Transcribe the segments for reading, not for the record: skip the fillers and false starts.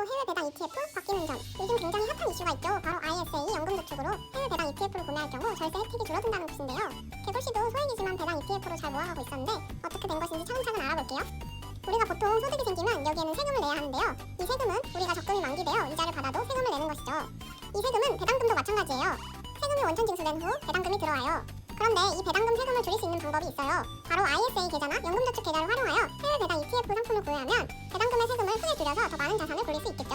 해외 배당 ETF 바뀌는 점. 요즘 굉장히 핫한 이슈가 있죠. 바로 ISA 연금저축으로 해외 배당 ETF를 구매할 경우 절세 혜택이 줄어든다는 것인데요. 개골씨도 소액이지만 배당 ETF로 잘 모아가고 있었는데 어떻게 된 것인지 차근차근 알아볼게요. 우리가 보통 소득이 생기면 여기에는 세금을 내야 하는데요. 이 세금은 우리가 적금이 만기되어 이자를 받아도 세금을 내는 것이죠. 이 세금은 배당금도 마찬가지예요. 세금이 원천 징수된 후 배당금이 들어와요. 그런데 이 배당금 세금을 줄일 수 있는 방법이 있어요. 바로 ISA 계좌나 연금저축 계좌를 활용하여 해외 배당 ETF 상품을 구매하면 배당금의 세금을 크게 줄여서 더 많은 자산을 돌릴 수 있겠죠.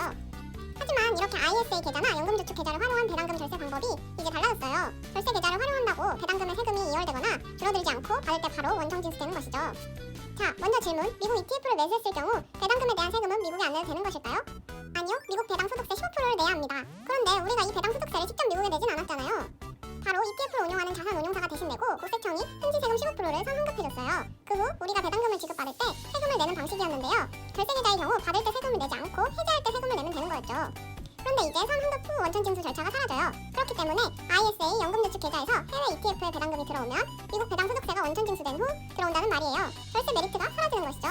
하지만 이렇게 ISA 계좌나 연금저축 계좌를 활용한 배당금 절세 방법이 이제 달라졌어요. 절세 계좌를 활용한다고 배당금의 세금이 이월되거나 줄어들지 않고 받을 때 바로 원천 징수되는 것이죠. 자, 먼저 질문. 미국 ETF를 매수했을 경우 배당금에 대한 세금은 미국에 안 내도 되는 것일까요? 아니요. 미국 배당 소득세 15%를 내야 합니다. 그런데 우리가 이 배당 소득세를 직접 미국에 내진 않았잖아요. 바로 ETF를 운용하는 자산 운용사가 대신 내고 국세청이 현지 세금 15%를 상환급해줬어요. 그 후 우리가 배당금을 지급받을 때 세금을 내는 방식이었는데요. 절세계좌의 경우 받을 때 세금을 내지 않고 해지할 때 세금을 내면 되는 거였죠. 그런데 이제 상환급 후 원천징수 절차가 사라져요. 그렇기 때문에 ISA 연금저축 계좌에서 해외 ETF에 배당금이 들어오면 미국 배당 소득세가 원천징수된 후 들어온다는 말이에요. 절세 메리트가 사라지는 것이죠.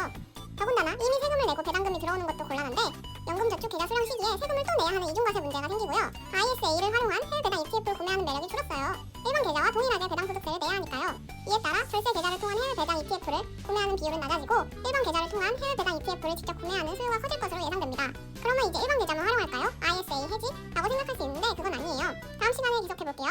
더군다나 이미 세금을 내고 배당금이 들어오는 것도 곤란한데 연금저축 계좌 수령 시기에 세금을 또 내야 하는 이중과세 문제가 생기고요. ISA를 활용한 해외 배당 ETF를 구매하는 매력이 줄었어요. 일반 계좌와 동일하게 배당 소득세를 내야 하니까요. 이에 따라 절세 계좌를 통한 해외 배당 ETF를 구매하는 비율은 낮아지고 일반 계좌를 통한 해외 배당 ETF를 직접 구매하는 수요가 커질 것으로 예상됩니다. 그러면 이제 일반 계좌만 활용할까요? ISA 해지? 라고 생각할 수 있는데 그건 아니에요. 다음 시간에 계속해볼게요.